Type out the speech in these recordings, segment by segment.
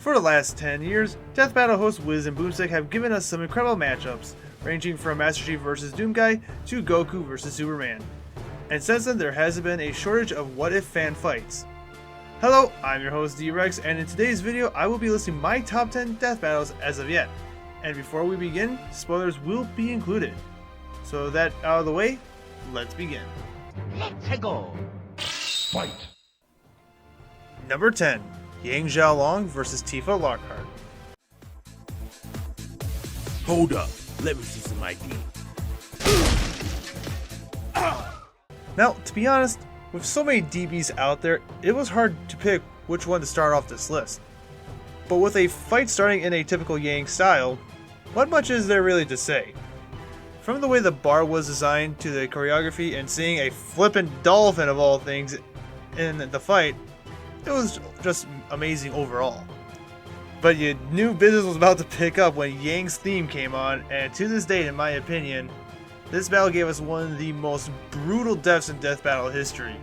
For the last 10 years, Death Battle hosts Wiz and Boomstick have given us some incredible matchups, ranging from Master Chief vs Doomguy to Goku vs Superman. And since then, there hasn't been a shortage of what-if fan fights. Hello, I'm your host D-Rex, and in today's video, I will be listing my top 10 Death Battles as of yet. And before we begin, spoilers will be included. So that out of the way, let's begin. Let's go! Fight! Number 10. Yang Xiaolong vs Tifa Lockhart. Hold up, let me see some ID. Now, to be honest, with so many DBs out there, it was hard to pick which one to start off this list. But with a fight starting in a typical Yang style, what much is there really to say? From the way the bar was designed to the choreography and seeing a flippin' dolphin of all things in the fight, it was just amazing overall. But you knew business was about to pick up when Yang's theme came on, and to this date, in my opinion, this battle gave us one of the most brutal deaths in Death Battle history,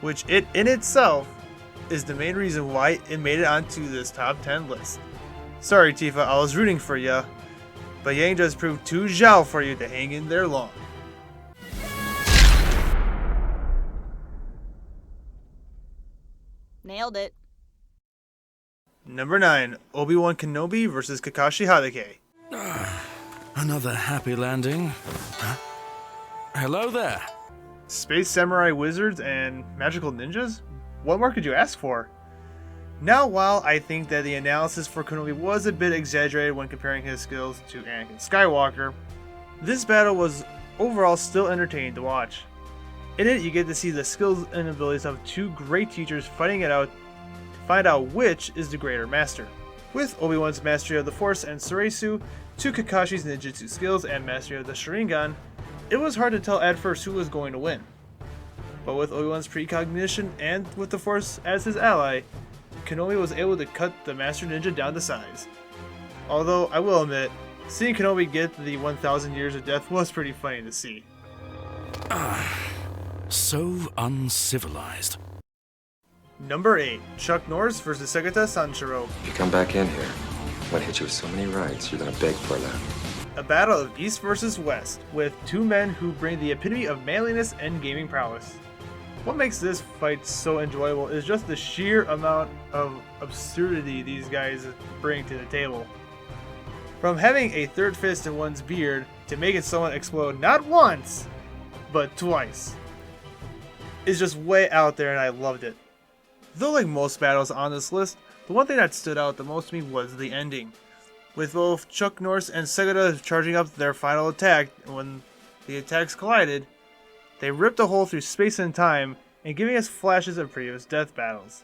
which it in itself is the main reason why it made it onto this top 10 list. Sorry Tifa, I was rooting for ya, but Yang just proved too Zhao for you to hang in there long. Nailed it. Number 9. ObiWan Kenobi vs Kakashi Hatake. Another happy landing. Huh? Hello there. Space samurai wizards and magical ninjas? What more could you ask for? Now, while I think that the analysis for Kenobi was a bit exaggerated when comparing his skills to Anakin Skywalker, this battle was overall still entertaining to watch. In it, you get to see the skills and abilities of two great teachers fighting it out to find out which is the greater master. With Obi-Wan's mastery of the Force and Soresu, to Kakashi's ninjutsu skills and mastery of the Sharingan, it was hard to tell at first who was going to win. But with Obi-Wan's precognition and with the Force as his ally, Kenobi was able to cut the Master Ninja down to size. Although, I will admit, seeing Kenobi get the 1000 years of death was pretty funny to see. So uncivilized. Number 8. Chuck Norris vs Segata Sanshiro. If you come back in here, I'm gonna hit you with so many rights, you're gonna beg for that. A battle of East versus West, with two men who bring the epitome of manliness and gaming prowess. What makes this fight so enjoyable is just the sheer amount of absurdity these guys bring to the table. From having a third fist in one's beard to making someone explode not once, but twice, is just way out there, and I loved it. Though like most battles on this list, the one thing that stood out the most to me was the ending. With both Chuck Norris and Segata charging up their final attack, and when the attacks collided, they ripped a hole through space and time and giving us flashes of previous death battles.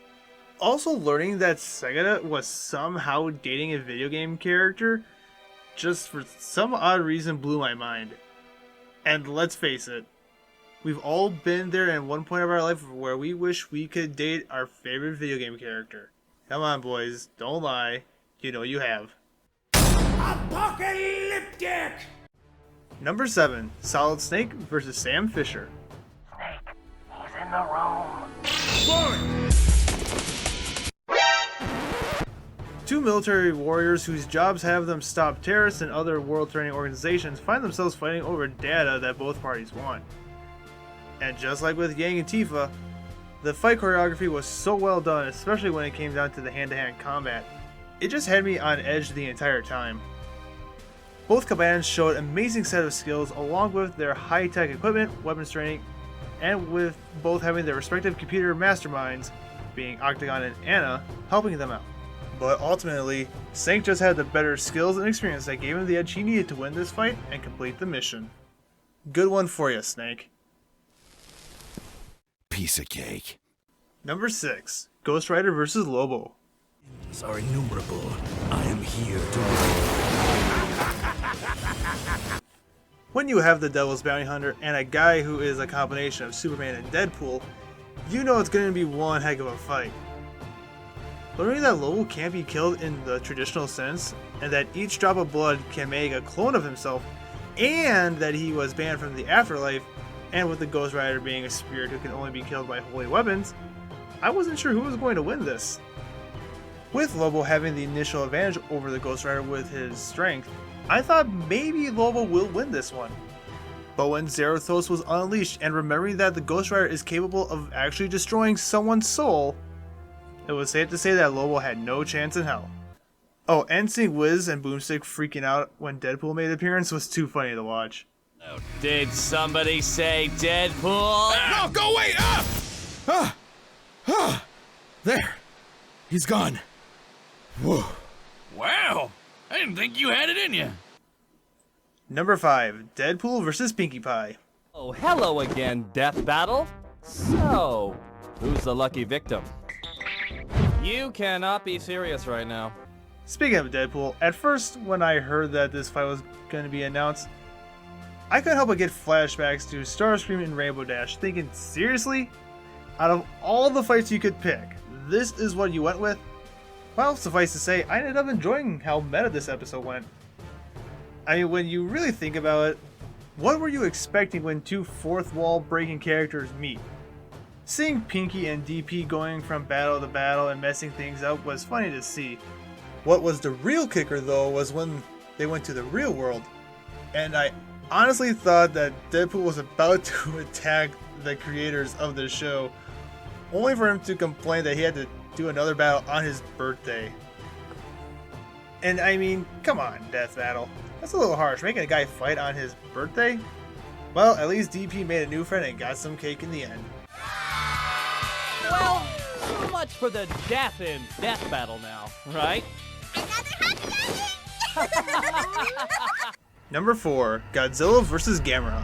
Also learning that Segata was somehow dating a video game character just for some odd reason blew my mind. And let's face it, we've all been there at one point of our life where we wish we could date our favorite video game character. Come on boys, don't lie, you know you have. Apocalyptic! Number 7. Solid Snake vs Sam Fisher. Snake, he's in the room. Two military warriors whose jobs have them stop terrorists and other world-threatening organizations find themselves fighting over data that both parties want. And just like with Yang and Tifa, the fight choreography was so well done, especially when it came down to the hand-to-hand combat. It just had me on edge the entire time. Both combatants showed an amazing set of skills along with their high-tech equipment, weapons training, and with both having their respective computer masterminds, being Octagon and Anna, helping them out. But ultimately, Snake just had the better skills and experience that gave him the edge he needed to win this fight and complete the mission. Good one for you, Snake. Piece of cake. Number 6. Ghost Rider vs Lobo. Are innumerable. I am here to... When you have the Devil's Bounty Hunter and a guy who is a combination of Superman and Deadpool, you know it's going to be one heck of a fight. Learning that Lobo can't be killed in the traditional sense, and that each drop of blood can make a clone of himself, and that he was banned from the afterlife, and with the Ghost Rider being a spirit who can only be killed by holy weapons, I wasn't sure who was going to win this. With Lobo having the initial advantage over the Ghost Rider with his strength, I thought maybe Lobo will win this one. But when Zarathos was unleashed and remembering that the Ghost Rider is capable of actually destroying someone's soul, it was safe to say that Lobo had no chance in hell. Oh, and seeing Wiz and Boomstick freaking out when Deadpool made an appearance was too funny to watch. Oh, did somebody say Deadpool? No, go away! There. He's gone. Whoa. Wow, I didn't think you had it in you. Number 5, Deadpool vs. Pinkie Pie. Oh, hello again, Death Battle. So, who's the lucky victim? You cannot be serious right now. Speaking of Deadpool, at first when I heard that this fight was going to be announced, I couldn't help but get flashbacks to Starscream and Rainbow Dash, thinking, seriously? Out of all the fights you could pick, this is what you went with? Well, suffice to say, I ended up enjoying how meta this episode went. I mean, when you really think about it, what were you expecting when two fourth wall breaking characters meet? Seeing Pinkie and DP going from battle to battle and messing things up was funny to see. What was the real kicker though was when they went to the real world, and I honestly thought that Deadpool was about to attack the creators of the show, only for him to complain that he had to do another battle on his birthday. And I mean, come on, Death Battle. That's a little harsh, making a guy fight on his birthday? Well, at least DP made a new friend and got some cake in the end. Well, so much for the death in Death Battle now, right? Number 4, Godzilla vs. Gamra.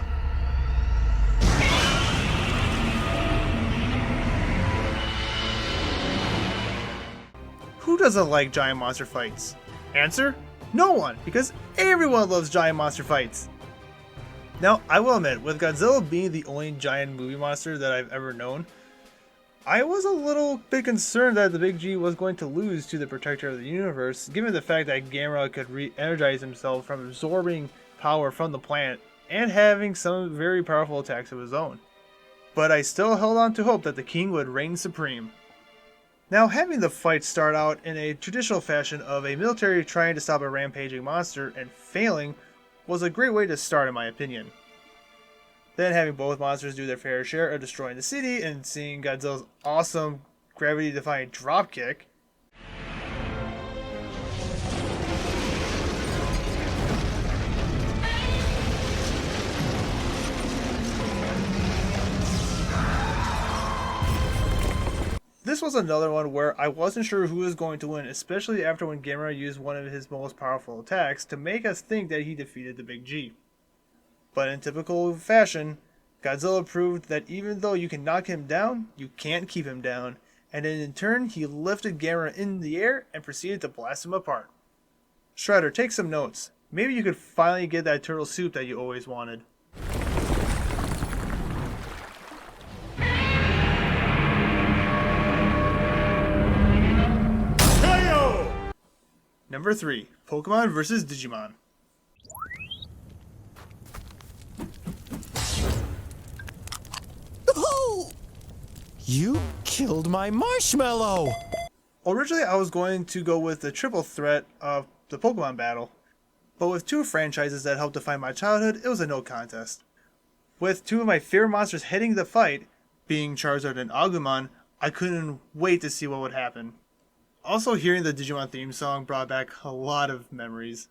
Who doesn't like giant monster fights? Answer? No one, because everyone loves giant monster fights. Now, I will admit, with Godzilla being the only giant movie monster that I've ever known, I was a little bit concerned that the Big G was going to lose to the Protector of the Universe, given the fact that Gamera could re-energize himself from absorbing power from the planet and having some very powerful attacks of his own. But I still held on to hope that the King would reign supreme. Now, having the fight start out in a traditional fashion of a military trying to stop a rampaging monster and failing was a great way to start, in my opinion. Then having both monsters do their fair share of destroying the city and seeing Godzilla's awesome gravity-defying dropkick. This was another one where I wasn't sure who was going to win, especially after when Gamera used one of his most powerful attacks to make us think that he defeated the Big G. But in typical fashion, Godzilla proved that even though you can knock him down, you can't keep him down, and then in turn he lifted Gamera in the air and proceeded to blast him apart. Shredder, take some notes. Maybe you could finally get that turtle soup that you always wanted. Number 3, Pokemon vs. Digimon. Oh! You killed my marshmallow! Originally, I was going to go with the triple threat of the Pokemon battle, but with two franchises that helped define my childhood, it was a no contest. With two of my favorite monsters heading the fight, being Charizard and Agumon, I couldn't wait to see what would happen. Also, hearing the Digimon theme song brought back a lot of memories.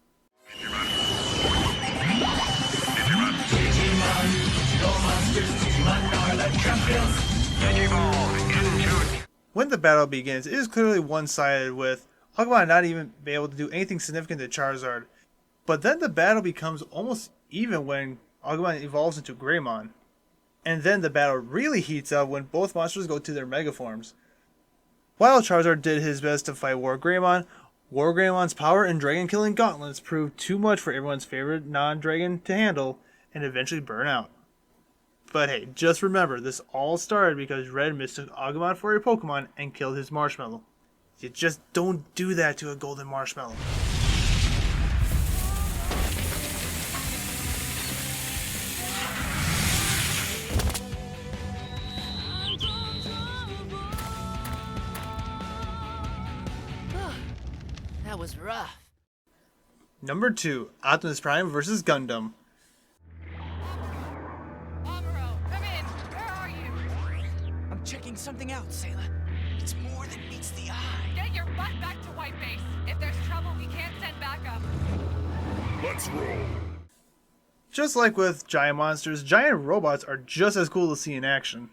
When the battle begins, it is clearly one-sided, with Agumon not even be able to do anything significant to Charizard. But then the battle becomes almost even when Agumon evolves into Greymon. And then the battle really heats up when both monsters go to their Mega Forms. While Charizard did his best to fight Wargreymon's power and dragon-killing gauntlets proved too much for everyone's favorite non-dragon to handle and eventually burn out. But hey, just remember, this all started because Red mistook Agumon for a Pokemon and killed his marshmallow. You just don't do that to a golden marshmallow. That was rough. Number 2, Optimus Prime vs. Gundam. Amuro, come in. Where are you? I'm checking something out, Sayla. It's more than meets the eye. Get your butt back to White Base. If there's trouble, we can't send backup. Let's roll. Just like with giant monsters, giant robots are just as cool to see in action.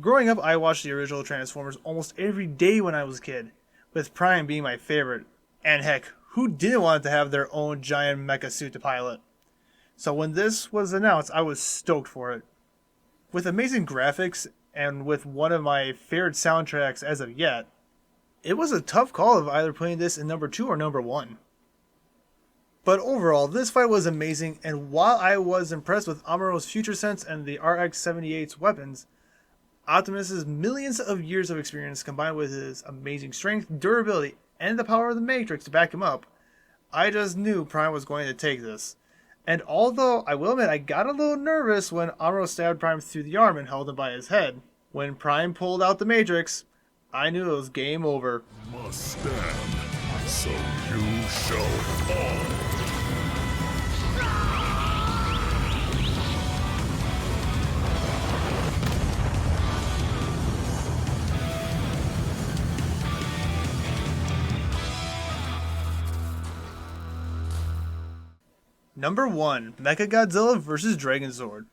Growing up, I watched the original Transformers almost every day when I was a kid, with Prime being my favorite. And heck, who didn't want to have their own giant mecha suit to pilot? So when this was announced, I was stoked for it. With amazing graphics and with one of my favorite soundtracks as of yet, it was a tough call of either putting this in number 2 or number 1. But overall, this fight was amazing, and while I was impressed with Amuro's future sense and the RX-78's weapons, Optimus's millions of years of experience combined with his amazing strength, durability, and the power of the Matrix to back him up, I just knew Prime was going to take this. And although I will admit I got a little nervous when Amuro stabbed Prime through the arm and held him by his head, when Prime pulled out the Matrix, I knew it was game over. Must stand, so you shall fall. Number 1, Mechagodzilla vs. Dragonzord.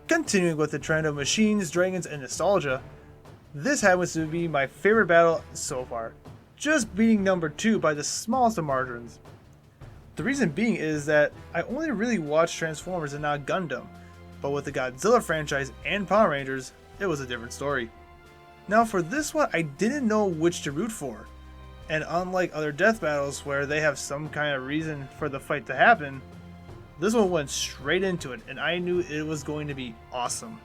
Continuing with the trend of machines, dragons, and nostalgia, this happens to be my favorite battle so far, just beating number 2 by the smallest of margins. The reason being is that I only really watched Transformers and not Gundam, but with the Godzilla franchise and Power Rangers, it was a different story. Now for this one, I didn't know which to root for, and unlike other death battles where they have some kind of reason for the fight to happen, this one went straight into it, and I knew it was going to be awesome.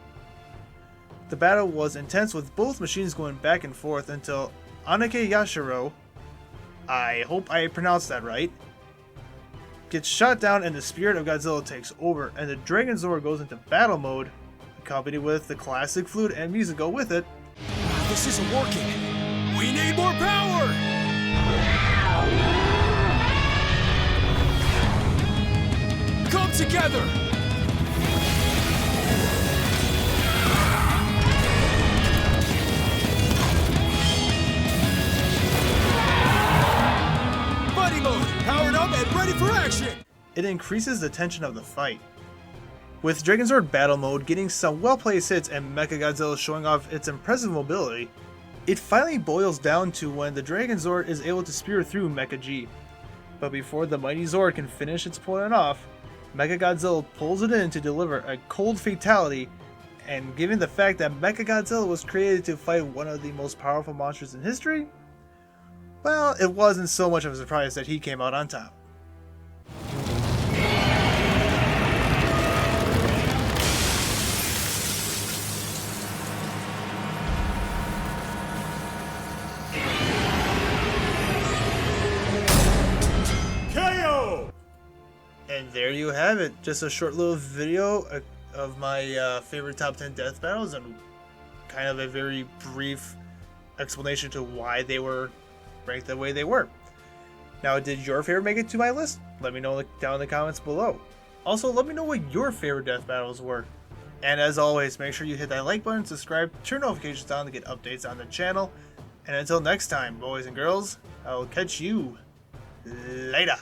The battle was intense with both machines going back and forth until Anake Yashiro, I hope I pronounced that right, gets shot down and the spirit of Godzilla takes over, and the Dragonzord goes into battle mode, accompanied with the classic flute and music go with it. This isn't working. We need more power! Come together! Buddy mode, powered up and ready for action! It increases the tension of the fight. With Dragonzord battle mode getting some well-placed hits and Mechagodzilla showing off its impressive mobility, it finally boils down to when the Dragonzord is able to spear through Mecha G. But before the mighty Zord can finish its pulling off, Mechagodzilla pulls it in to deliver a cold fatality, and given the fact that Mechagodzilla was created to fight one of the most powerful monsters in history, well, it wasn't so much of a surprise that he came out on top. And there you have it, just a short little video of my favorite top 10 death battles and kind of a very brief explanation to why they were ranked the way they were. Now, did your favorite make it to my list? Let me know down in the comments below. Also, let me know what your favorite death battles were. And as always, make sure you hit that like button, subscribe, turn notifications on to get updates on the channel. And until next time, boys and girls, I'll catch you later.